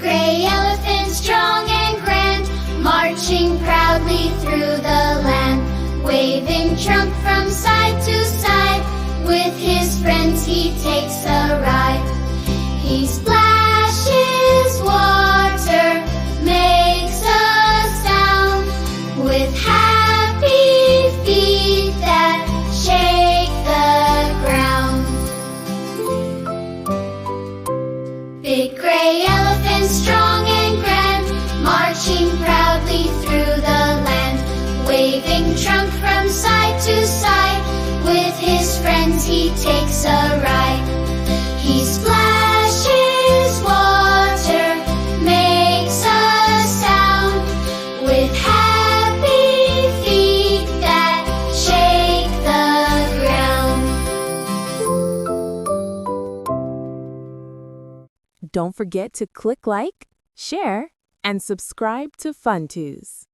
gray elephant, strong and grand, marching proudly through the land, waving trunk from side to side. With his friends he takes a ride. He splashes water, makes a sound, with happy feet that shake the ground. Big gray elephant, strong and grand, marching proudly through the land, waving trunk from side to side. With his friends he takes a ride. He splashes water, makes a sound, with happy feet that shake the ground. Don't forget to click like, share, and subscribe to Funtooze.